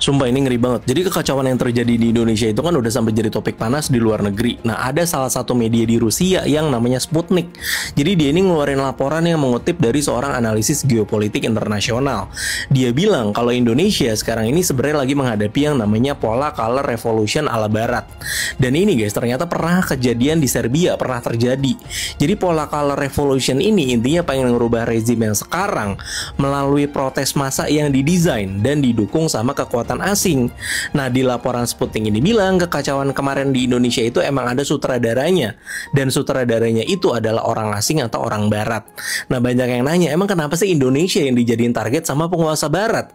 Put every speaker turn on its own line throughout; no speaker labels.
Sumpah ini ngeri banget. Jadi kekacauan yang terjadi di Indonesia itu kan udah sampai jadi topik panas di luar negeri. Nah, ada salah satu media di Rusia yang namanya Sputnik. Jadi dia ini ngeluarin laporan yang mengutip dari seorang analisis geopolitik internasional. Dia bilang kalau Indonesia sekarang ini sebenarnya lagi menghadapi yang namanya pola color revolution ala barat. Dan ini guys, ternyata pernah kejadian di Serbia, pernah terjadi. Jadi pola color revolution ini intinya pengen ngerubah rezim yang sekarang melalui protes massa yang didesain dan didukung sama kekuatan asing. Nah, di laporan Sputnik ini bilang kekacauan kemarin di Indonesia itu emang ada sutradaranya, dan sutradaranya itu adalah orang asing atau orang barat. Nah, banyak yang nanya, emang kenapa sih Indonesia yang dijadiin target sama penguasa barat?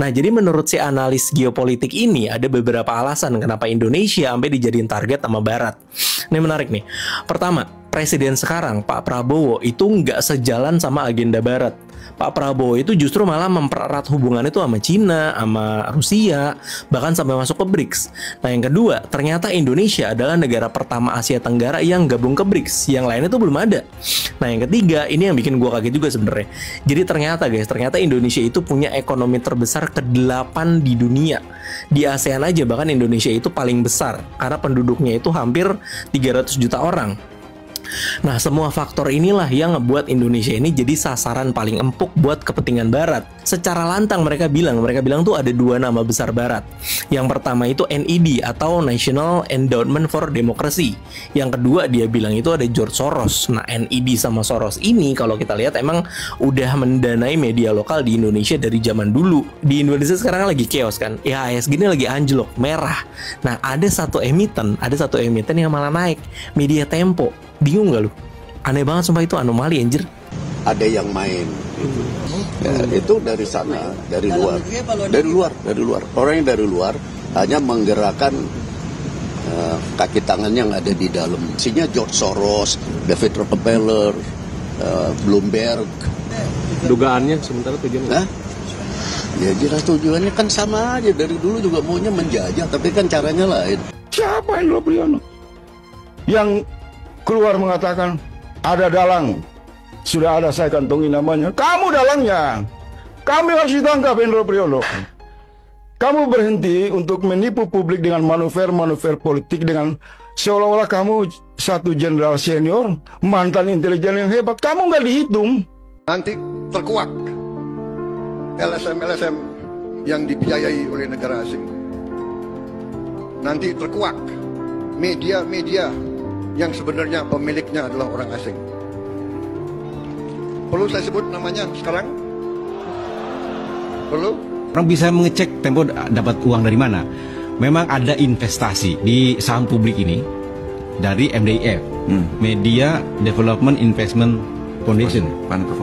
Nah, jadi menurut si analis geopolitik ini ada beberapa alasan kenapa Indonesia sampai dijadiin target sama barat. Ini menarik nih. Pertama, presiden sekarang Pak Prabowo itu nggak sejalan sama agenda barat. Pak Prabowo itu justru malah mempererat hubungan itu sama Cina, sama Rusia, bahkan sampai masuk ke BRICS. Nah, yang kedua, ternyata Indonesia adalah negara pertama Asia Tenggara yang gabung ke BRICS. Yang lainnya itu belum ada. Nah, yang ketiga, ini yang bikin gua kaget juga sebenarnya. Jadi ternyata Indonesia itu punya ekonomi terbesar ke-8 di dunia. Di ASEAN aja bahkan Indonesia itu paling besar karena penduduknya itu hampir 300 juta orang. Nah, semua faktor inilah yang ngebuat Indonesia ini jadi sasaran paling empuk buat kepentingan barat. Secara lantang mereka bilang tuh ada dua nama besar barat. Yang pertama itu NED atau National Endowment for Democracy. Yang kedua dia bilang itu ada George Soros. Nah, NED sama Soros ini kalau kita lihat emang udah mendanai media lokal di Indonesia dari zaman dulu. Di Indonesia sekarang lagi chaos kan. IHSG ini lagi anjlok, merah. Nah, ada satu emiten yang malah naik, Media Tempo. Bingung gak lu? Aneh banget sumpah, itu anomali anjir.
Ada yang main gitu. Ya, itu dari sana, dari luar. Orang yang dari luar hanya menggerakkan kaki tangan yang ada di dalam. Isinya George Soros, David Rockefeller, Bloomberg.
Dugaannya sementara tujuannya?
Ya jelas tujuannya kan sama aja. Dari dulu juga maunya menjajah, tapi kan caranya lain.
Siapa Indro Priyono yang keluar mengatakan ada dalang, sudah ada saya kantongi namanya, kamu dalangnya, kami harus ditangkap Indro Priyono. Kamu berhenti untuk menipu publik dengan manuver politik dengan seolah-olah kamu satu jenderal senior, mantan intelijen yang hebat, kamu nggak dihitung.
Nanti terkuak LSM yang dibiayai oleh negara asing. Nanti terkuak media yang sebenarnya pemiliknya adalah orang asing. Perlu saya sebut namanya sekarang? Perlu?
Orang bisa mengecek Tempo dapat uang dari mana. Memang ada investasi di saham publik ini dari MDIF, Media Development Investment Foundation.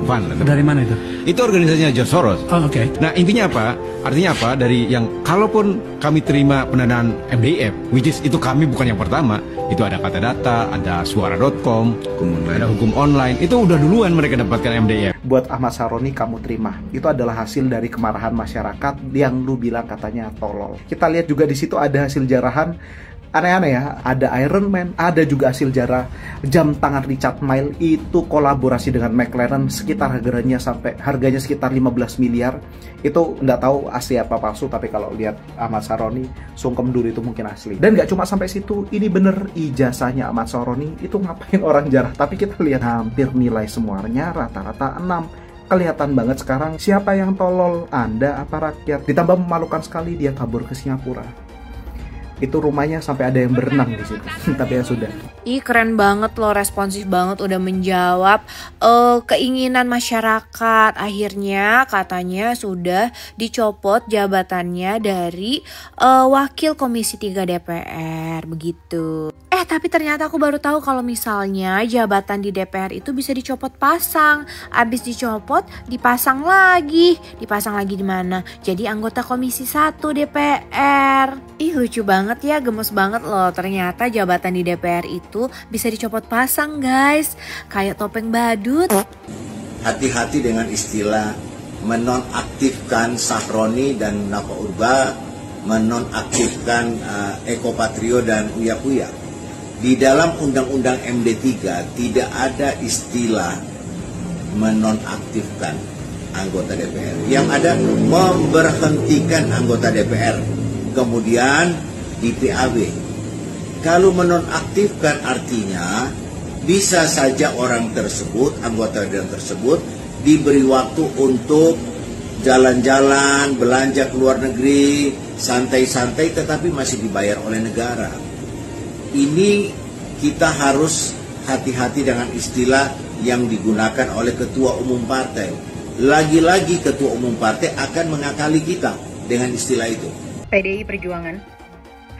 Fund.
Dari mana itu?
Itu organisasinya George Soros.
Oh, oke.
Nah, intinya apa? Artinya apa? Dari yang kalaupun kami terima pendanaan MDIF, which is itu kami bukan yang pertama, itu ada Kata Data, ada Suara.com, ada Hukum Online, itu udah duluan mereka dapatkan MDIF.
Buat Ahmad Saroni kamu terima. Itu adalah hasil dari kemarahan masyarakat yang lu bilang katanya tolol. Kita lihat juga di situ ada hasil jarahan aneh-aneh ya, ada Iron Man, ada juga hasil jarah jam tangan Richard Mille, itu kolaborasi dengan McLaren, sekitar harganya sekitar 15 miliar. Itu nggak tahu asli apa palsu, tapi kalau lihat Ahmad Saroni sungkem dulu itu mungkin asli. Dan nggak cuma sampai situ, ini bener ijazahnya Ahmad Saroni itu ngapain orang jarah, tapi kita lihat hampir nilai semuanya rata-rata 6. Kelihatan banget sekarang siapa yang tolol, Anda apa rakyat. Ditambah memalukan sekali dia kabur ke Singapura. Itu rumahnya sampai ada yang berenang di situ. Tapi ya sudah.
Ih, keren banget loh, responsif banget, udah menjawab keinginan masyarakat. Akhirnya katanya sudah dicopot jabatannya dari Wakil Komisi 3 DPR begitu. Tapi ternyata aku baru tahu kalau misalnya jabatan di DPR itu bisa dicopot pasang. Abis dicopot, dipasang lagi. Dipasang lagi di mana? Jadi anggota Komisi 1 DPR. Ih, lucu banget ya, gemes banget loh. Ternyata jabatan di DPR itu bisa dicopot pasang, guys. Kayak topeng badut.
Hati-hati dengan istilah menonaktifkan Sahroni dan Nafa Urba, menonaktifkan Eko Patrio dan Uya Kuya. Di dalam Undang-Undang MD3 tidak ada istilah menonaktifkan. anggota DPR. Yang ada memberhentikan anggota DPR, kemudian di PAW. Kalau menonaktifkan artinya bisa saja orang tersebut, anggota DPR tersebut diberi waktu untuk jalan-jalan, belanja ke luar negeri, santai-santai, tetapi masih dibayar oleh negara. Ini kita harus hati-hati dengan istilah yang digunakan oleh ketua umum partai. Lagi-lagi ketua umum partai akan mengakali kita dengan istilah itu.
PDI Perjuangan,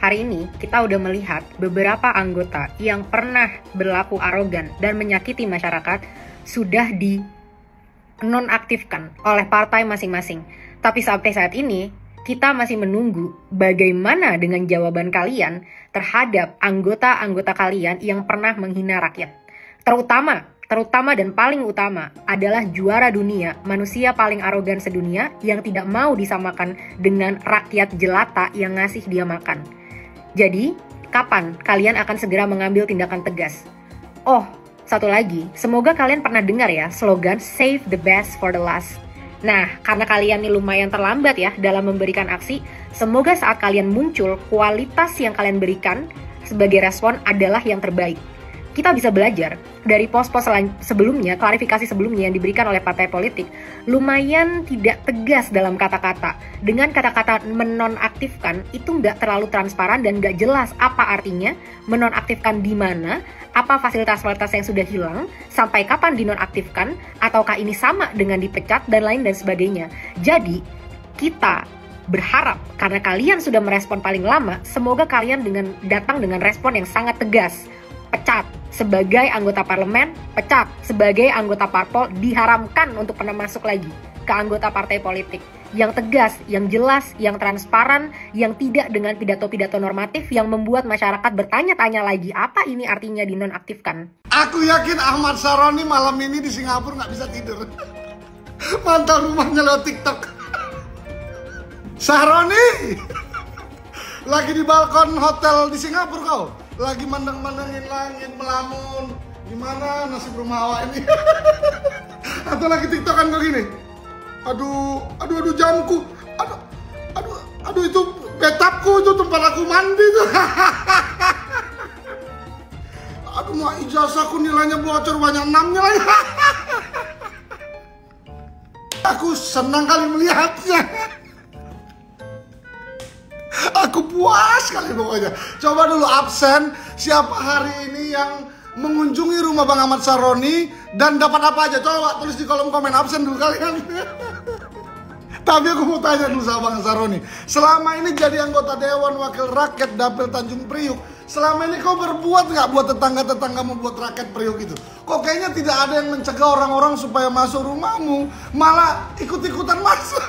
hari ini kita udah melihat beberapa anggota yang pernah berlaku arogan dan menyakiti masyarakat sudah dinonaktifkan oleh partai masing-masing. Tapi sampai saat ini kita masih menunggu bagaimana dengan jawaban kalian terhadap anggota-anggota kalian yang pernah menghina rakyat. Terutama dan paling utama adalah juara dunia, manusia paling arogan sedunia yang tidak mau disamakan dengan rakyat jelata yang ngasih dia makan. Jadi, kapan kalian akan segera mengambil tindakan tegas? Oh, satu lagi, semoga kalian pernah dengar ya slogan Save the best for the last. Nah, karena kalian ini lumayan terlambat ya dalam memberikan aksi, semoga saat kalian muncul, kualitas yang kalian berikan sebagai respon adalah yang terbaik. Kita bisa belajar dari pos-pos sebelumnya, klarifikasi sebelumnya yang diberikan oleh partai politik, lumayan tidak tegas dalam kata-kata. Dengan kata-kata menonaktifkan, itu nggak terlalu transparan dan nggak jelas apa artinya, menonaktifkan di mana, apa fasilitas-fasilitas yang sudah hilang, sampai kapan dinonaktifkan, ataukah ini sama dengan dipecat, dan lain dan sebagainya. Jadi, kita berharap karena kalian sudah merespon paling lama, semoga kalian datang dengan respon yang sangat tegas. Pecat sebagai anggota parlemen, pecat sebagai anggota parpol, diharamkan untuk pernah masuk lagi ke anggota partai politik. Yang tegas, yang jelas, yang transparan, yang tidak dengan pidato-pidato normatif yang membuat masyarakat bertanya-tanya lagi apa ini artinya dinonaktifkan.
Aku yakin Ahmad Saroni malam ini di Singapura nggak bisa tidur. Mantau rumahnya lewat TikTok. Saroni lagi di balkon hotel di Singapura kau. Lagi mandang-mandangin langit, melamun. Gimana nasib rumah awak ini? Atau lagi tiktokan kayak gini. Aduh jamku. Aduh itu betapku, itu tempat aku mandi tuh. Aduh mau ijazahku nilainya bocor banyak 6-nya lagi. Aku senang kali melihatnya. Aku puas sekali pokoknya. Coba dulu absen siapa hari ini yang mengunjungi rumah Bang Ahmad Saroni dan dapat apa aja. Coba tulis di kolom komen absen dulu kalian. Tapi aku mau tanya dulu sama Bang Saroni. Selama ini jadi anggota Dewan Wakil Rakyat Dapil Tanjung Priuk, selama ini kau berbuat nggak buat tetangga-tetangga membuat rakyat Priuk itu? Kok kayaknya tidak ada yang mencegah orang-orang supaya masuk rumahmu, malah ikut-ikutan masuk.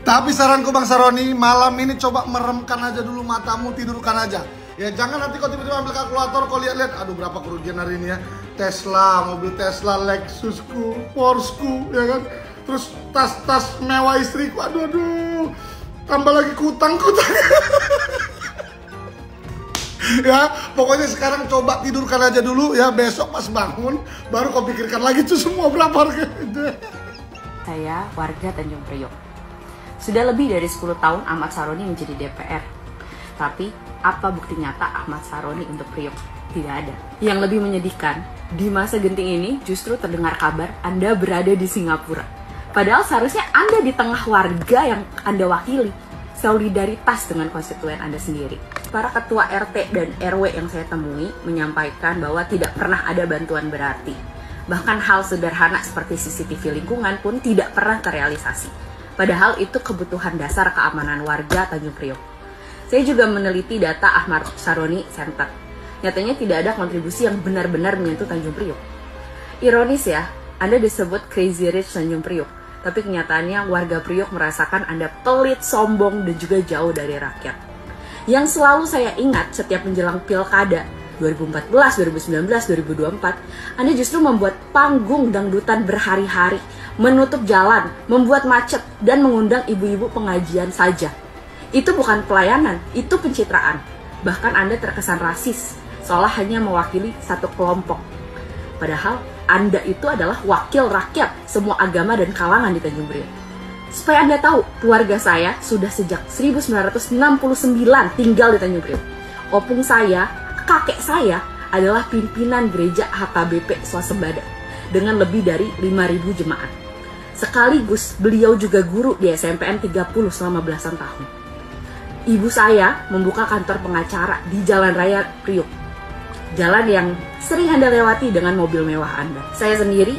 Tapi saranku Bang Saroni, malam ini coba meremkan aja dulu matamu, tidurkan aja. Ya jangan nanti kau tiba-tiba ambil kalkulator, kau lihat-lihat, aduh berapa kerugian hari ini ya. Tesla, mobil Tesla, Lexusku, Porscheku, ya kan. Terus tas-tas mewah istriku, aduh. Tambah lagi kutang-kutang. Ya, pokoknya sekarang coba tidurkan aja dulu ya, besok pas bangun, baru kau pikirkan lagi tuh semua berapa harga.
Saya warga Tanjung Priok. Sudah lebih dari 10 tahun Ahmad Saroni menjadi DPR. Tapi, apa bukti nyata Ahmad Saroni untuk Priok? Tidak ada. Yang lebih menyedihkan, di masa genting ini justru terdengar kabar Anda berada di Singapura. Padahal seharusnya Anda di tengah warga yang Anda wakili. Solidaritas dengan konstituen Anda sendiri. Para ketua RT dan RW yang saya temui menyampaikan bahwa tidak pernah ada bantuan berarti. Bahkan hal sederhana seperti CCTV lingkungan pun tidak pernah terrealisasi. Padahal itu kebutuhan dasar keamanan warga Tanjung Priok. Saya juga meneliti data Ahmad Saroni Center. Nyatanya tidak ada kontribusi yang benar-benar menyentuh Tanjung Priok. Ironis ya, Anda disebut Crazy Rich Tanjung Priok, tapi kenyataannya warga Priok merasakan Anda pelit, sombong, dan juga jauh dari rakyat. Yang selalu saya ingat setiap menjelang pilkada 2014, 2019, 2024, Anda justru membuat panggung dangdutan berhari-hari, menutup jalan, membuat macet, dan mengundang ibu-ibu pengajian saja. Itu bukan pelayanan, itu pencitraan. Bahkan Anda terkesan rasis, seolah hanya mewakili satu kelompok. Padahal Anda itu adalah wakil rakyat semua agama dan kalangan di Tanjung Priok. Supaya Anda tahu, keluarga saya sudah sejak 1969 tinggal di Tanjung Priok. Opung saya, kakek saya adalah pimpinan gereja HKBP Swasembada dengan lebih dari 5.000 jemaat. Sekaligus beliau juga guru di SMPN 30 selama belasan tahun. Ibu saya membuka kantor pengacara di Jalan Raya Priok. Jalan yang sering Anda lewati dengan mobil mewah Anda. Saya sendiri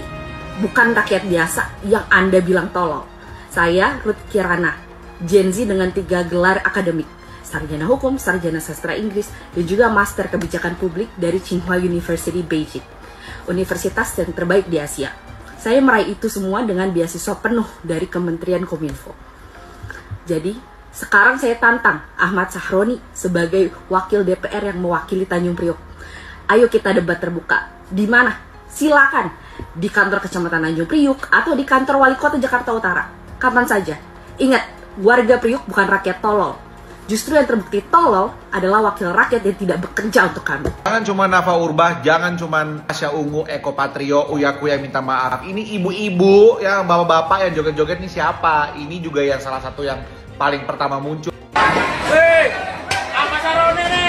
bukan rakyat biasa yang Anda bilang tolol. Saya Ruth Kirana, Gen Z dengan 3 gelar akademik, sarjana hukum, sarjana sastra Inggris, dan juga master kebijakan publik dari Tsinghua University Beijing, universitas yang terbaik di Asia. Saya meraih itu semua dengan beasiswa penuh dari Kementerian Kominfo. Jadi, sekarang saya tantang Ahmad Sahroni sebagai wakil DPR yang mewakili Tanjung Priok. Ayo kita debat terbuka. Di mana? Silakan. Di kantor Kecamatan Tanjung Priok atau di kantor Wali Kota Jakarta Utara. Kapan saja. Ingat, warga Priok bukan rakyat tolol. Justru yang terbukti tolol adalah wakil rakyat yang tidak bekerja untuk kami.
Jangan cuma Nafa Urbah, jangan cuma Asya Ungu, Eko Patrio, Uya Kuya minta maaf. Ini ibu-ibu, yang bapak-bapak yang joget-joget ini siapa? Ini juga yang salah satu yang paling pertama muncul.
Hei, Ahmad Saroni nih.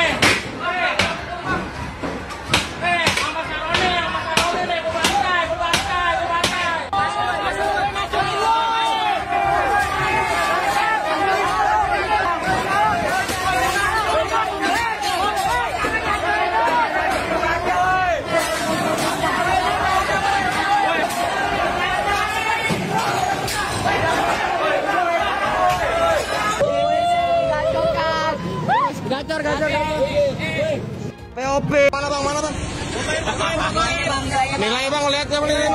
POP. Mana bang? Nilai bang, lihat ya nilai.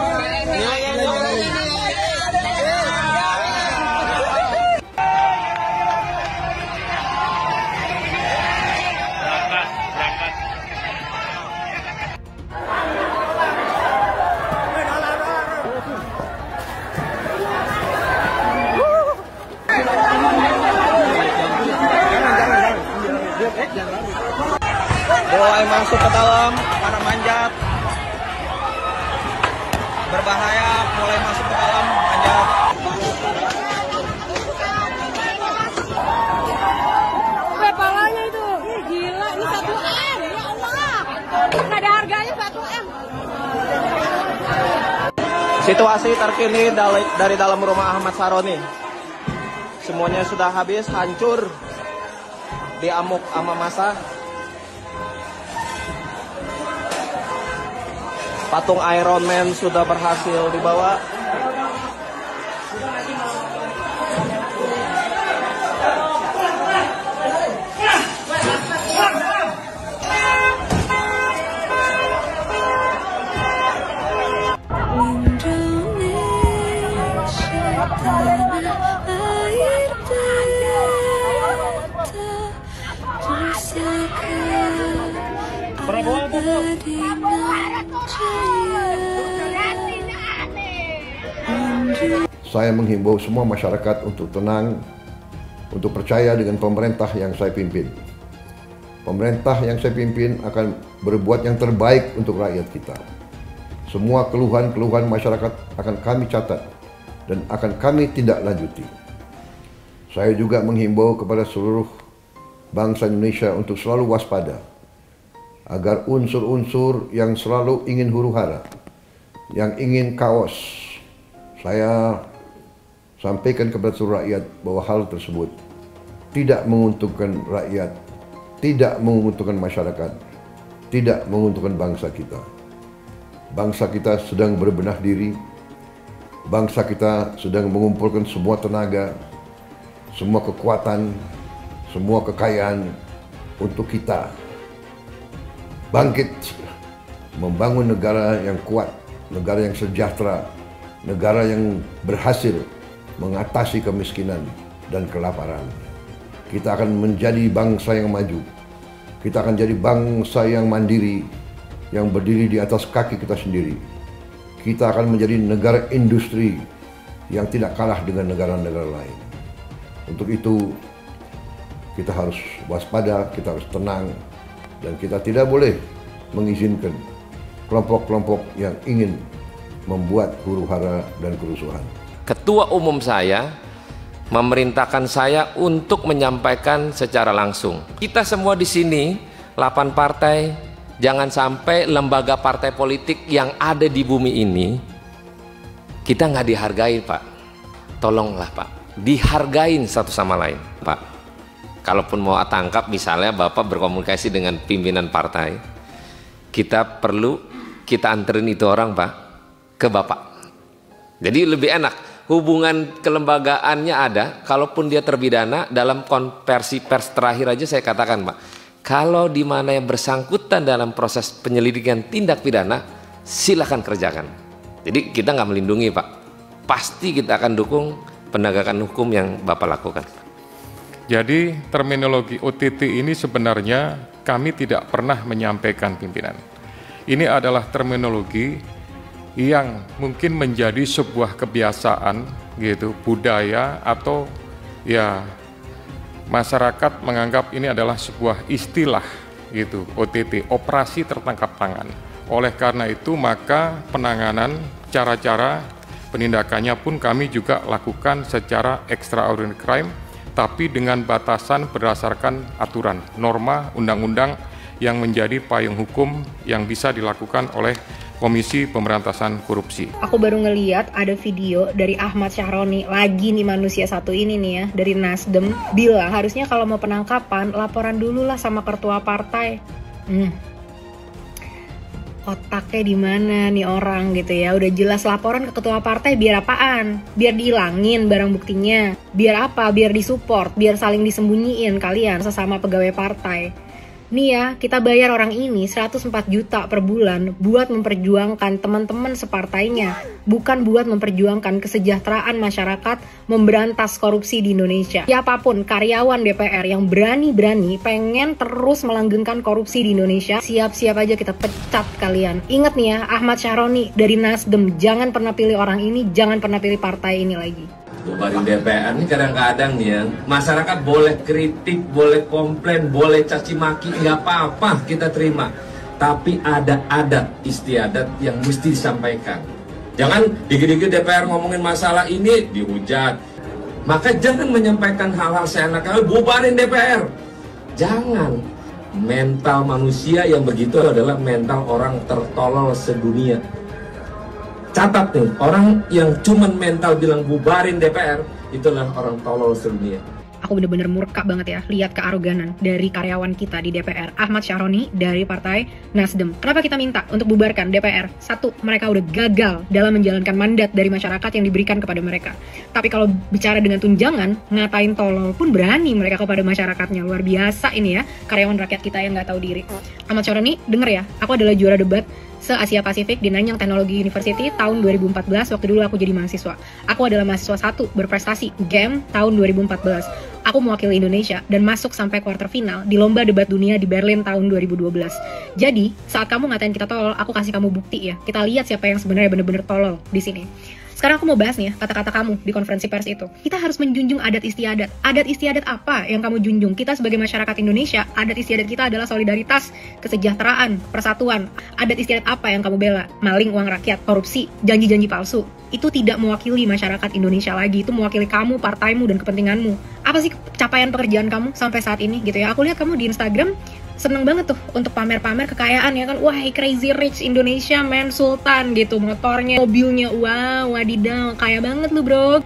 Mulai masuk ke dalam, mana manjat. Berbahaya, mulai masuk ke dalam, manjat.
Palanya itu, gila, ini 1M, ya Allah. Nggak ada harganya 1M.
Situasi terkini dari dalam rumah Ahmad Saroni. Semuanya sudah habis, hancur, diamuk sama massa. Patung Iron Man sudah berhasil dibawa.
Saya menghimbau semua masyarakat untuk tenang, untuk percaya dengan pemerintah yang saya pimpin. Pemerintah yang saya pimpin akan berbuat yang terbaik untuk rakyat kita. Semua keluhan-keluhan masyarakat akan kami catat dan akan kami tindak lanjuti. Saya juga menghimbau kepada seluruh bangsa Indonesia untuk selalu waspada agar unsur-unsur yang selalu ingin huru-hara, yang ingin kaos, saya sampaikan kepada seluruh rakyat bahwa hal tersebut tidak menguntungkan rakyat, tidak menguntungkan masyarakat, tidak menguntungkan bangsa kita. Bangsa kita sedang berbenah diri, bangsa kita sedang mengumpulkan semua tenaga, semua kekuatan, semua kekayaan untuk kita bangkit, membangun negara yang kuat, negara yang sejahtera, negara yang berhasil mengatasi kemiskinan dan kelaparan. Kita akan menjadi bangsa yang maju. Kita akan jadi bangsa yang mandiri, yang berdiri di atas kaki kita sendiri. Kita akan menjadi negara industri yang tidak kalah dengan negara-negara lain. Untuk itu, kita harus waspada, kita harus tenang, dan kita tidak boleh mengizinkan kelompok-kelompok yang ingin membuat huru-hara dan kerusuhan.
Ketua umum saya memerintahkan saya untuk menyampaikan secara langsung. Kita semua di sini, 8 partai, jangan sampai lembaga partai politik yang ada di bumi ini, kita nggak dihargai, Pak. Tolonglah, Pak, dihargain satu sama lain, Pak. Kalaupun mau tangkap, misalnya Bapak berkomunikasi dengan pimpinan partai, kita anterin itu orang, Pak, ke Bapak. Jadi lebih enak. Hubungan kelembagaannya ada. Kalaupun dia terpidana, dalam konversi pers terakhir aja saya katakan, Pak, kalau di mana yang bersangkutan dalam proses penyelidikan tindak pidana, silakan kerjakan. Jadi kita nggak melindungi, Pak. Pasti kita akan dukung penegakan hukum yang Bapak lakukan.
Jadi terminologi OTT ini sebenarnya kami tidak pernah menyampaikan pimpinan. Ini adalah terminologi yang mungkin menjadi sebuah kebiasaan gitu, budaya, atau ya masyarakat menganggap ini adalah sebuah istilah gitu, OTT, operasi tertangkap tangan. Oleh karena itu maka penanganan, cara-cara penindakannya pun kami juga lakukan secara extraordinary crime, tapi dengan batasan berdasarkan aturan, norma, undang-undang yang menjadi payung hukum yang bisa dilakukan oleh Komisi Pemberantasan Korupsi.
Aku baru ngeliat ada video dari Ahmad Syaroni, lagi nih manusia satu ini nih ya, dari Nasdem, bilang harusnya kalau mau penangkapan laporan dulu lah sama ketua partai. Otaknya di mana nih orang gitu ya? Udah jelas laporan ke ketua partai biar apaan? Biar dihilangin barang buktinya. Biar apa? Biar disupport, biar saling disembunyiin kalian sesama pegawai partai. Nih ya, kita bayar orang ini 104 juta per bulan buat memperjuangkan teman-teman separtainya, bukan buat memperjuangkan kesejahteraan masyarakat, memberantas korupsi di Indonesia. Siapapun karyawan DPR yang berani-berani pengen terus melanggengkan korupsi di Indonesia, siap-siap aja kita pecat kalian. Ingat nih ya, Ahmad Syaroni dari Nasdem, jangan pernah pilih orang ini, jangan pernah pilih partai ini lagi.
Bubarin DPR ini kadang-kadang nih ya, masyarakat boleh kritik, boleh komplain, boleh caci maki, nggak apa-apa kita terima. Tapi ada adat istiadat yang mesti disampaikan. Jangan dikit-dikit DPR ngomongin masalah ini dihujat. Maka jangan menyampaikan hal-hal seenaknya, bubarin DPR. Jangan. Mental manusia yang begitu adalah mental orang tertolol sedunia. Catat nih, orang yang cuman mental bilang bubarin DPR, itulah orang tolol sedunia.
Aku bener-bener murka banget ya, lihat kearoganan dari karyawan kita di DPR, Ahmad Syaroni dari Partai Nasdem. Kenapa kita minta untuk bubarkan DPR? Satu, mereka udah gagal dalam menjalankan mandat dari masyarakat yang diberikan kepada mereka. Tapi kalau bicara dengan tunjangan, ngatain tolol pun berani mereka kepada masyarakatnya. Luar biasa ini ya, karyawan rakyat kita yang nggak tahu diri. Ahmad Syaroni, denger ya, aku adalah juara debat se-Asia Pasifik di Nanyang Technology University tahun 2014, waktu dulu aku jadi mahasiswa. Aku adalah mahasiswa 1 berprestasi GEM tahun 2014. Aku mewakili Indonesia dan masuk sampai kuarter final di lomba debat dunia di Berlin tahun 2012. Jadi, saat kamu ngatain kita tolol, aku kasih kamu bukti ya. Kita lihat siapa yang sebenarnya bener-bener tolol di sini. Sekarang aku mau bahas nih ya, kata-kata kamu di konferensi pers itu. Kita harus menjunjung adat istiadat. Adat istiadat apa yang kamu junjung? Kita sebagai masyarakat Indonesia, adat istiadat kita adalah solidaritas, kesejahteraan, persatuan. Adat istiadat apa yang kamu bela? Maling uang rakyat, korupsi, janji-janji palsu. Itu tidak mewakili masyarakat Indonesia lagi. Itu mewakili kamu, partaimu, dan kepentinganmu. Apa sih capaian pekerjaan kamu sampai saat ini gitu ya? Aku lihat kamu di Instagram seneng banget tuh untuk pamer-pamer kekayaan ya kan. Wah, crazy rich Indonesia man, sultan gitu, motornya, mobilnya, wow, wadidaw, kaya banget lu bro.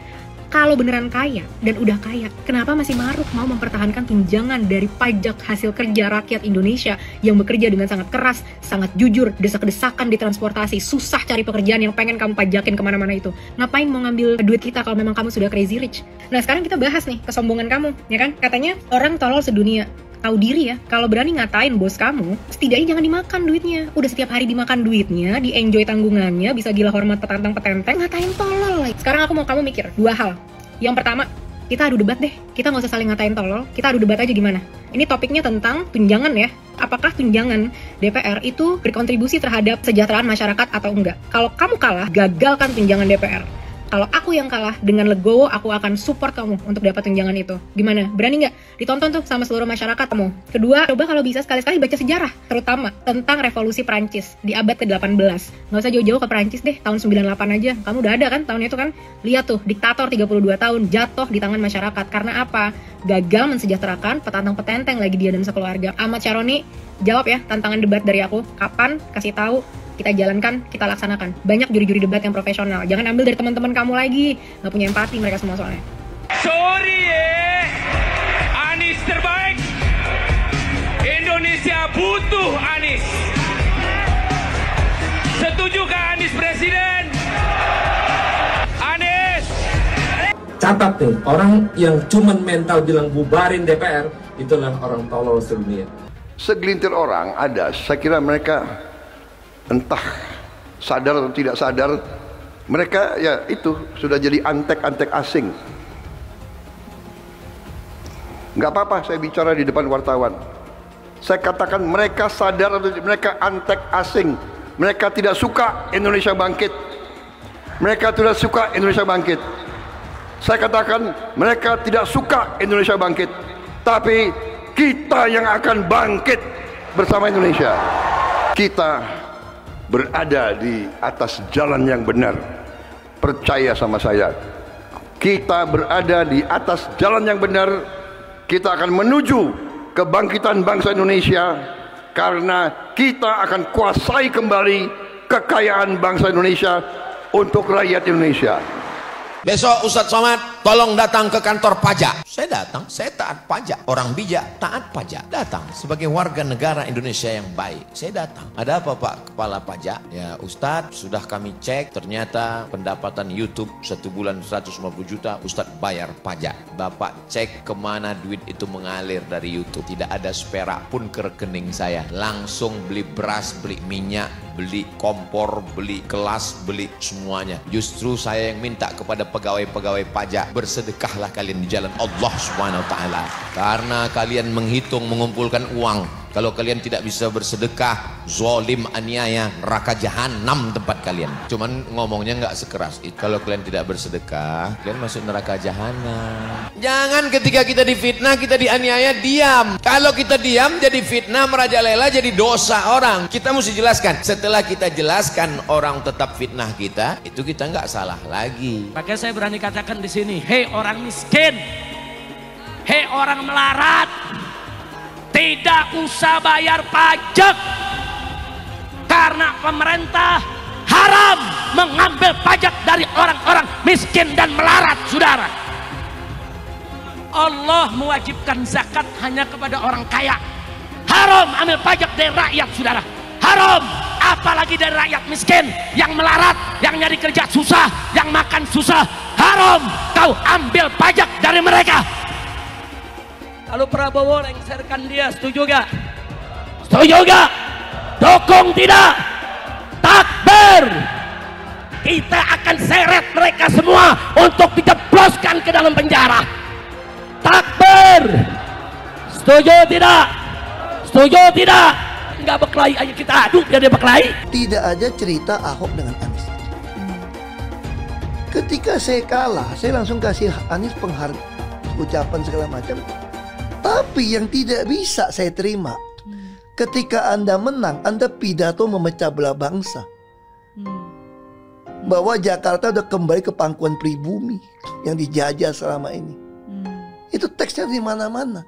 Kalau beneran kaya dan udah kaya, kenapa masih maruk mau mempertahankan tunjangan dari pajak hasil kerja rakyat Indonesia yang bekerja dengan sangat keras, sangat jujur, desak-desakan di transportasi, susah cari pekerjaan yang pengen kamu pajakin kemana-mana itu. Ngapain mau ngambil duit kita kalau memang kamu sudah crazy rich? Nah sekarang kita bahas nih kesombongan kamu, ya kan? Katanya orang tolol sedunia. Tahu diri ya, kalau berani ngatain bos kamu, setidaknya jangan dimakan duitnya. Udah setiap hari dimakan duitnya, di-enjoy tanggungannya, bisa gila hormat petantang-petenteng, ngatain tolol lagi. Sekarang aku mau kamu mikir dua hal. Yang pertama, kita adu debat deh. Kita nggak usah saling ngatain tolol, kita adu debat aja gimana. Ini topiknya tentang tunjangan ya. Apakah tunjangan DPR itu berkontribusi terhadap kesejahteraan masyarakat atau enggak? Kalau kamu kalah, gagalkan tunjangan DPR. Kalau aku yang kalah, dengan legowo aku akan support kamu untuk dapat tunjangan itu. Gimana? Berani nggak? Ditonton tuh sama seluruh masyarakat kamu. Kedua, coba kalau bisa sekali-sekali baca sejarah, terutama tentang revolusi Prancis di abad ke-18. Nggak usah jauh-jauh ke Prancis deh, tahun 98 aja. Kamu udah ada kan tahun itu kan? Lihat tuh, diktator 32 tahun jatuh di tangan masyarakat. Karena apa? Gagal mensejahterakan petantang-petenteng lagi dia dan sekeluarga. Ahmad Syaroni, jawab ya tantangan debat dari aku. Kapan? Kasih tahu. Kita jalankan, kita laksanakan. Banyak juri-juri debat yang profesional. Jangan ambil dari teman-teman kamu lagi. Nggak punya empati mereka semua soalnya.
Sorry Anies terbaik. Indonesia butuh Anies. Setujukah Anies presiden? Anies.
Catat nih, orang yang cuman mental bilang bubarin DPR, itulah orang tolol sedunia.
Segelintir orang ada, saya kira mereka entah sadar atau tidak sadar, mereka ya itu sudah jadi antek-antek asing. Nggak apa-apa saya bicara di depan wartawan. Saya katakan mereka sadar atau mereka antek asing. Mereka tidak suka Indonesia bangkit. Mereka tidak suka Indonesia bangkit. Saya katakan mereka tidak suka Indonesia bangkit. Tapi kita yang akan bangkit bersama Indonesia. Kita berada di atas jalan yang benar. Percaya sama saya. Kita berada di atas jalan yang benar. Kita akan menuju kebangkitan bangsa Indonesia karena kita akan kuasai kembali kekayaan bangsa Indonesia untuk rakyat Indonesia.
Besok Ustadz Somad tolong datang ke kantor pajak. Saya datang, saya taat pajak. Orang bijak taat pajak. Datang sebagai warga negara Indonesia yang baik. Saya datang. Ada apa Pak Kepala Pajak? Ya Ustadz, sudah kami cek, ternyata pendapatan YouTube 1 bulan 150 juta, Ustadz bayar pajak. Bapak cek kemana duit itu mengalir dari YouTube. Tidak ada seperak pun ke rekening saya. Langsung beli beras, beli minyak, beli kompor, beli kelas, beli semuanya. Justru saya yang minta kepada pegawai-pegawai pajak, bersedekahlah kalian di jalan Allah Subhanahu wa taala. Karena kalian menghitung, mengumpulkan uang. Kalau kalian tidak bisa bersedekah, zalim, aniaya, neraka jahanam tempat kalian. Cuman ngomongnya nggak sekeras itu. Kalau kalian tidak bersedekah, kalian masuk neraka jahanam. Jangan ketika kita difitnah, kita dianiaya, diam. Kalau kita diam jadi fitnah, merajalela, jadi dosa orang. Kita mesti jelaskan. Setelah kita jelaskan orang tetap fitnah kita, itu kita nggak salah lagi.
Makanya saya berani katakan di sini, hei orang miskin, hei orang melarat, tidak usah bayar pajak karena pemerintah haram mengambil pajak dari orang-orang miskin dan melarat, saudara. Allah mewajibkan zakat hanya kepada orang kaya. Haram ambil pajak dari rakyat, saudara. Haram, apalagi dari rakyat miskin yang melarat, yang nyari kerja susah, yang makan susah. Haram kau ambil pajak dari mereka. Lalu Prabowo lengserkan dia, setuju gak? Setuju gak? Dukung tidak? Takbir! Kita akan seret mereka semua untuk dijebloskan ke dalam penjara. Takbir! Setuju tidak? Setuju tidak? Enggak berkelahi, ayo kita adu biar dia berkelahi.
Tidak ada cerita Ahok dengan Anies. Ketika saya kalah, saya langsung kasih Anies ucapan segala macam. Tapi yang tidak bisa saya terima, ketika Anda menang, Anda pidato memecah belah bangsa. Bahwa Jakarta udah kembali ke pangkuan pribumi yang dijajah selama ini. Itu teksnya di mana-mana.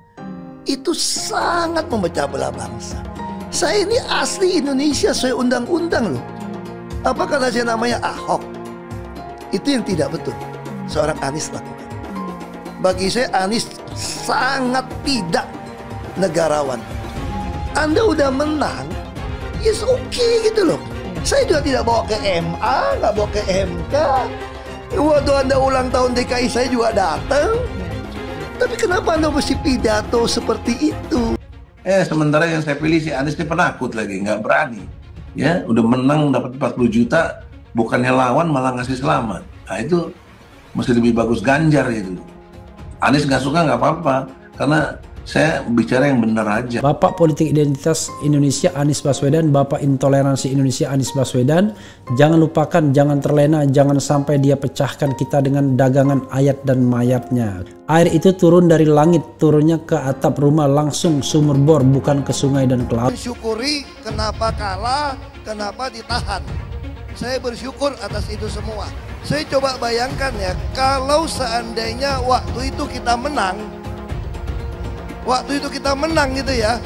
Itu sangat memecah belah bangsa. Saya ini asli Indonesia sesuai undang-undang loh. Apa kata saya namanya Ahok? Itu yang tidak betul seorang Anies lakukan. Bagi saya Anies sangat tidak negarawan. Anda udah menang, yes okay gitu loh. Saya juga tidak bawa ke MA, nggak bawa ke MK. Waktu Anda ulang tahun DKI saya juga datang. Tapi kenapa Anda mesti pidato seperti itu?
Sementara yang saya pilih si Anies ini penakut lagi, nggak berani. Ya, udah menang dapat 40 juta, bukannya lawan malah ngasih selamat. Nah itu mesti lebih bagus Ganjar itu. Anies nggak suka nggak apa-apa, karena Saya bicara yang benar aja.
Bapak Politik Identitas Indonesia Anies Baswedan, Bapak Intoleransi Indonesia Anies Baswedan, jangan lupakan, jangan terlena, jangan sampai dia pecahkan kita dengan dagangan ayat dan mayatnya. Air itu turun dari langit, turunnya ke atap rumah langsung sumur bor, bukan ke sungai dan ke laut.
Syukuri kenapa kalah, kenapa ditahan. Saya bersyukur atas itu semua. Saya coba bayangkan ya, kalau seandainya waktu itu kita menang, gitu ya,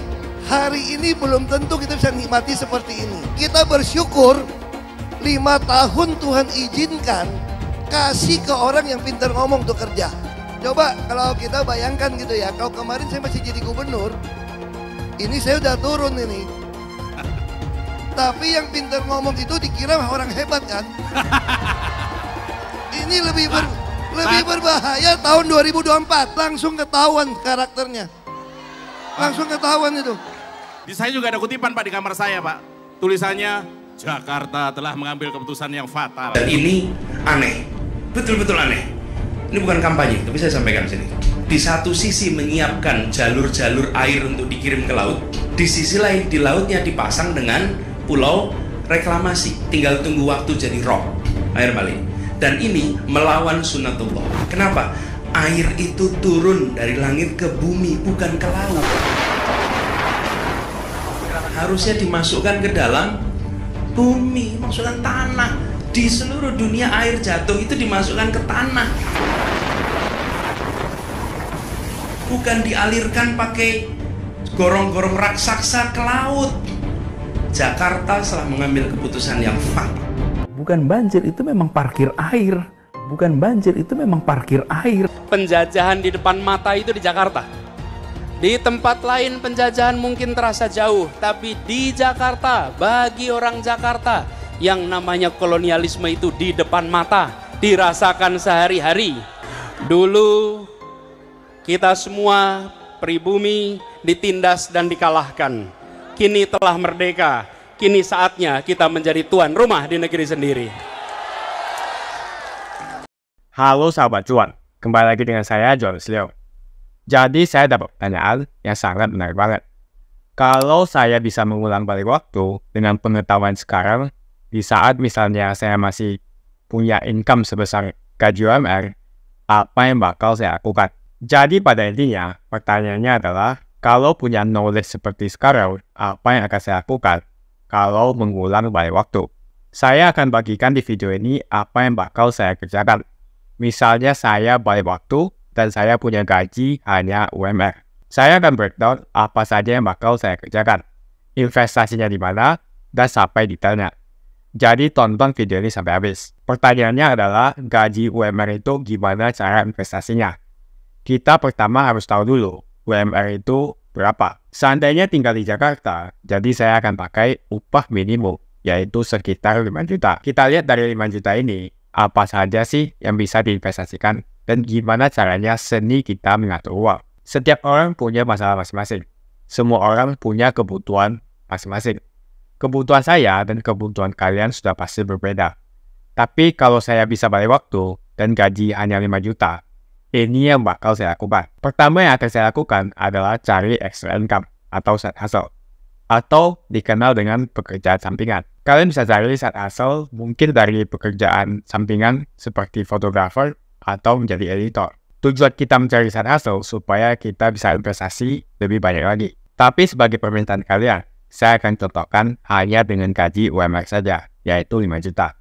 hari ini belum tentu kita bisa nikmati seperti ini. Kita bersyukur 5 tahun Tuhan izinkan kasih ke orang yang pintar ngomong untuk kerja. Coba kalau kita bayangkan gitu ya, kalau kemarin saya masih jadi gubernur, ini saya udah turun ini. Tapi yang pintar ngomong itu dikira orang hebat kan? Ini lebih berbahaya tahun 2024, langsung ketahuan karakternya. Langsung ketahuan itu.
Di saya juga ada kutipan Pak di kamar saya Pak. Tulisannya, Jakarta telah mengambil keputusan yang fatal.
Dan ini aneh, betul-betul aneh. Ini bukan kampanye, tapi saya sampaikan sini. Di satu sisi menyiapkan jalur-jalur air untuk dikirim ke laut, di sisi lain di lautnya dipasang dengan pulau reklamasi. Tinggal tunggu waktu jadi rob, air balik. Dan ini melawan sunatullah. Kenapa? Air itu turun dari langit ke bumi, bukan ke laut. Harusnya dimasukkan ke dalam bumi, masukkan tanah. Di seluruh dunia air jatuh itu dimasukkan ke tanah. Bukan dialirkan pakai gorong-gorong raksasa ke laut. Jakarta telah mengambil keputusan yang fatal.
Bukan banjir, itu memang parkir air. Bukan banjir, itu memang parkir air.
Penjajahan di depan mata itu di Jakarta. Di tempat lain penjajahan mungkin terasa jauh, tapi di Jakarta, bagi orang Jakarta, yang namanya kolonialisme itu di depan mata, dirasakan sehari-hari. Dulu kita semua pribumi ditindas dan dikalahkan. Kini telah merdeka, kini saatnya kita menjadi tuan rumah di negeri sendiri.
Halo sahabat cuan, kembali lagi dengan saya Johannes Leo. Jadi saya dapat pertanyaan yang sangat menarik banget. Kalau saya bisa mengulang balik waktu dengan pengetahuan sekarang, di saat misalnya saya masih punya income sebesar gaji UMR, apa yang bakal saya lakukan? Jadi pada intinya, pertanyaannya adalah, kalau punya knowledge seperti sekarang, apa yang akan saya lakukan kalau mengulang balik waktu? Saya akan bagikan di video ini apa yang bakal saya kerjakan. Misalnya saya balik waktu dan saya punya gaji hanya UMR. Saya akan breakdown apa saja yang bakal saya kerjakan, investasinya di mana, dan sampai detailnya. Jadi tonton video ini sampai habis. Pertanyaannya adalah, gaji UMR itu gimana cara investasinya? Kita pertama harus tahu dulu, UMR itu berapa. Seandainya tinggal di Jakarta, jadi saya akan pakai upah minimum, yaitu sekitar 5 juta. Kita lihat dari 5 juta ini, apa saja sih yang bisa diinvestasikan dan gimana caranya seni kita mengatur uang. Setiap orang punya masalah masing-masing. Semua orang punya kebutuhan masing-masing. Kebutuhan saya dan kebutuhan kalian sudah pasti berbeda. Tapi kalau saya bisa balik waktu dan gaji hanya 5 juta, ini yang bakal saya lakukan. Pertama yang akan saya lakukan adalah cari extra income atau side hustle, atau dikenal dengan pekerjaan sampingan. Kalian bisa cari side hustle mungkin dari pekerjaan sampingan seperti fotografer atau menjadi editor. Tujuan kita mencari side hustle supaya kita bisa investasi lebih banyak lagi. Tapi sebagai permintaan kalian, saya akan contohkan hanya dengan gaji UMR saja, yaitu 5 juta.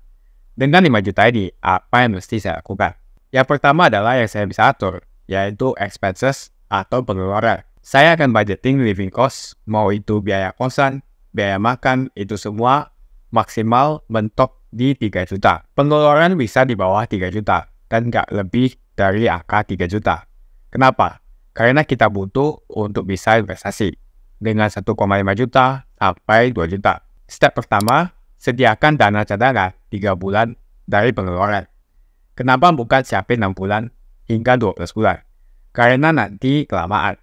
Dengan 5 juta ini, apa yang mesti saya lakukan? Yang pertama adalah yang saya bisa atur, yaitu expenses atau pengeluaran. Saya akan budgeting living cost, mau itu biaya kosan, biaya makan, itu semua maksimal mentok di 3 juta. Pengeluaran bisa di bawah 3 juta dan nggak lebih dari angka 3 juta. Kenapa? Karena kita butuh untuk bisa investasi dengan 1,5 juta sampai 2 juta. Step pertama, sediakan dana cadangan 3 bulan dari pengeluaran. Kenapa bukan siapin 6 bulan hingga 12 bulan? Karena nanti kelamaan.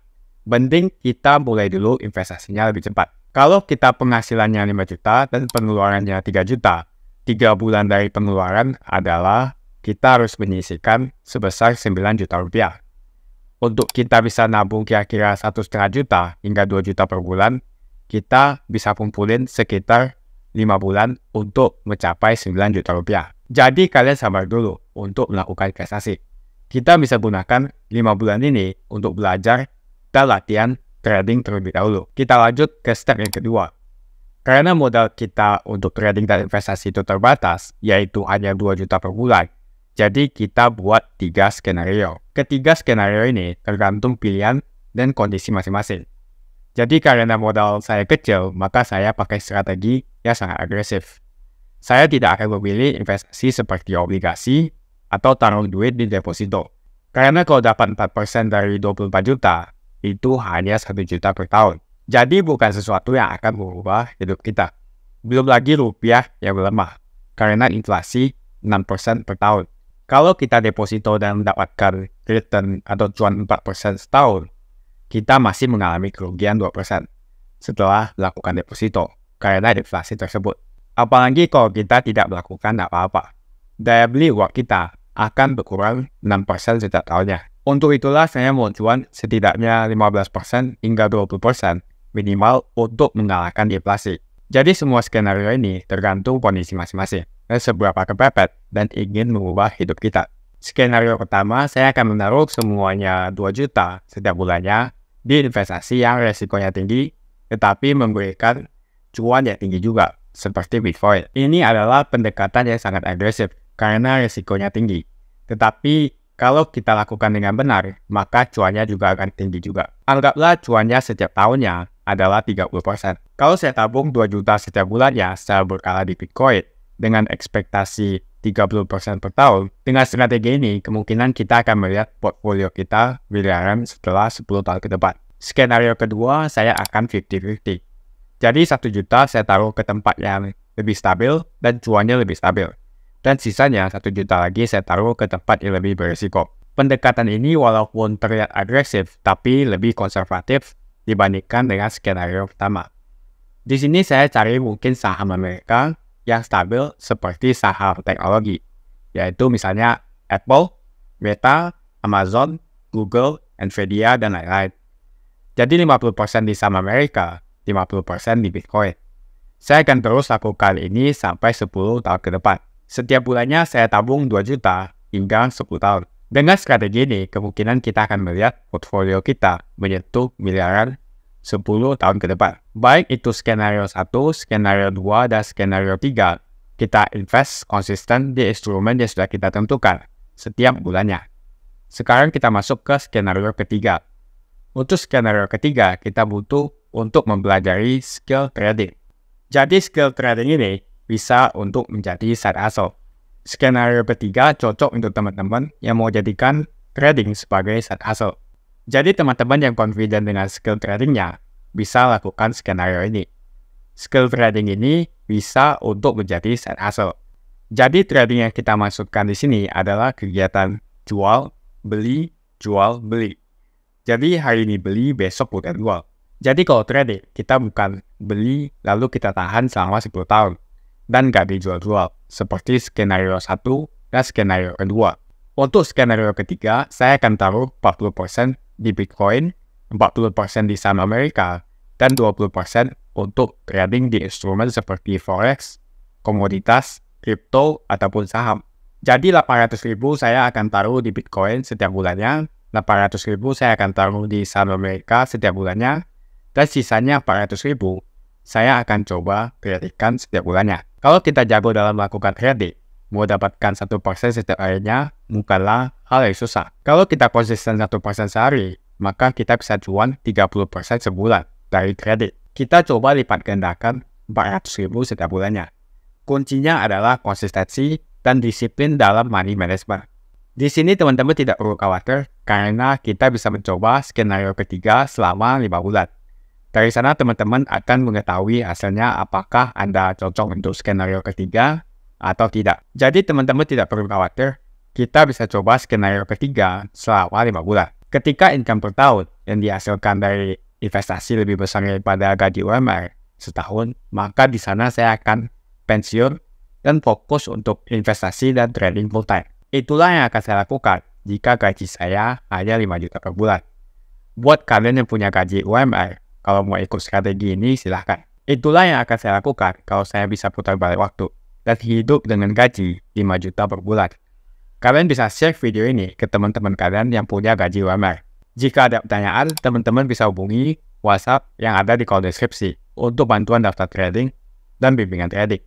Mending kita mulai dulu investasinya lebih cepat. Kalau kita penghasilannya 5 juta dan pengeluarannya 3 juta, 3 bulan dari pengeluaran adalah kita harus menyisihkan sebesar 9 juta rupiah. untuk kita bisa nabung kira-kira 1,5 juta hingga 2 juta per bulan, kita bisa kumpulin sekitar 5 bulan untuk mencapai 9 juta rupiah. Jadi kalian sabar dulu untuk melakukan investasi. Kita bisa gunakan 5 bulan ini untuk belajar dan latihan trading terlebih dahulu. Kita lanjut ke step yang kedua. Karena modal kita untuk trading dan investasi itu terbatas, yaitu hanya 2 juta per bulan, jadi kita buat 3 skenario. Ketiga skenario ini tergantung pilihan dan kondisi masing-masing. Jadi karena modal saya kecil, maka saya pakai strategi yang sangat agresif. Saya tidak akan memilih investasi seperti obligasi atau taruh duit di deposito. Karena kalau dapat 4% dari 24 juta, itu hanya 1 juta per tahun. Jadi bukan sesuatu yang akan mengubah hidup kita. Belum lagi rupiah yang melemah, karena inflasi 6% per tahun. Kalau kita deposito dan mendapatkan return atau cuan 4% setahun, kita masih mengalami kerugian 2% setelah melakukan deposito karena inflasi tersebut. Apalagi kalau kita tidak melakukan apa-apa. Daya beli uang kita akan berkurang 6% setiap tahunnya. Untuk itulah saya mau cuan setidaknya 15% hingga 20% minimal untuk mengalahkan inflasi. Jadi semua skenario ini tergantung kondisi masing-masing dan seberapa kepepet dan ingin mengubah hidup kita. Skenario pertama, saya akan menaruh semuanya 2 juta setiap bulannya di investasi yang resikonya tinggi, tetapi memberikan cuan yang tinggi juga, seperti Bitcoin. Ini adalah pendekatan yang sangat agresif karena resikonya tinggi. Tetapi kalau kita lakukan dengan benar, maka cuannya juga akan tinggi juga. Anggaplah cuannya setiap tahunnya adalah 30%. Kalau saya tabung 2 juta setiap bulannya secara berkala di Bitcoin dengan ekspektasi 30% per tahun, dengan strategi ini kemungkinan kita akan melihat portfolio kita miliaran setelah 10 tahun ke depan. Skenario kedua, saya akan 50-50. Jadi 1 juta saya taruh ke tempat yang lebih stabil dan cuannya lebih stabil. Dan sisanya 1 juta lagi saya taruh ke tempat yang lebih berisiko. Pendekatan ini walaupun terlihat agresif, tapi lebih konservatif dibandingkan dengan skenario pertama. Di sini saya cari mungkin saham Amerika yang stabil seperti saham teknologi, yaitu misalnya Apple, Meta, Amazon, Google, Nvidia, dan lain-lain. Jadi 50% di saham Amerika, 50% di Bitcoin. Saya akan terus lakukan ini sampai 10 tahun ke depan. Setiap bulannya saya tabung 2 juta hingga 10 tahun. Dengan strategi ini, kemungkinan kita akan melihat portfolio kita menyentuh miliaran 10 tahun ke depan. Baik itu skenario 1, skenario 2, dan skenario 3, kita invest konsisten di instrumen yang sudah kita tentukan setiap bulannya. Sekarang kita masuk ke skenario ketiga. Untuk skenario ketiga, kita butuh untuk mempelajari skill trading. Jadi skill trading ini bisa untuk menjadi side hustle. Skenario ketiga cocok untuk teman-teman yang mau jadikan trading sebagai side hustle. Jadi teman-teman yang confident dengan skill tradingnya bisa lakukan skenario ini. Skill trading ini bisa untuk menjadi side hustle. Jadi trading yang kita masukkan di sini adalah kegiatan jual, beli, jual, beli. Jadi hari ini beli, besok bukan jual. Jadi kalau trading, kita bukan beli lalu kita tahan selama 10 tahun. Dan nggak dijual-jual, seperti skenario 1 dan skenario kedua. Untuk skenario ketiga, saya akan taruh 40% di Bitcoin, 40% di saham Amerika, dan 20% untuk trading di instrumen seperti Forex, komoditas, kripto, ataupun saham. Jadi 800.000 saya akan taruh di Bitcoin setiap bulannya, 800.000 saya akan taruh di saham Amerika setiap bulannya, dan sisanya 400.000 saya akan coba tradingkan setiap bulannya. Kalau kita jago dalam melakukan trading, mau dapatkan 1% setiap harinya bukanlah hal yang susah. Kalau kita konsisten 1% sehari, maka kita bisa cuan 30% sebulan dari trading. Kita coba lipat gandakan 400.000 setiap bulannya. Kuncinya adalah konsistensi dan disiplin dalam money management. Di sini teman-teman tidak perlu khawatir karena kita bisa mencoba skenario ketiga selama 5 bulan. Dari sana teman-teman akan mengetahui hasilnya apakah Anda cocok untuk skenario ketiga atau tidak. Jadi teman-teman tidak perlu khawatir, kita bisa coba skenario ketiga selama 5 bulan. Ketika income per tahun yang dihasilkan dari investasi lebih besar daripada gaji UMR setahun, maka di sana saya akan pensiun dan fokus untuk investasi dan trading full time. Itulah yang akan saya lakukan jika gaji saya hanya 5 juta per bulan. Buat kalian yang punya gaji UMR, kalau mau ikut strategi ini silahkan. Itulah yang akan saya lakukan kalau saya bisa putar balik waktu dan hidup dengan gaji 5 juta per bulan. Kalian bisa share video ini ke teman-teman kalian yang punya gaji UMR. Jika ada pertanyaan, teman-teman bisa hubungi WhatsApp yang ada di kolom deskripsi untuk bantuan daftar trading dan bimbingan trading.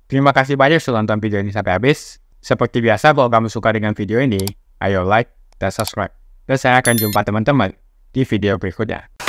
Terima kasih banyak sudah nonton video ini sampai habis. Seperti biasa, kalau kamu suka dengan video ini, ayo like dan subscribe. Dan saya akan jumpa teman-teman di video berikutnya.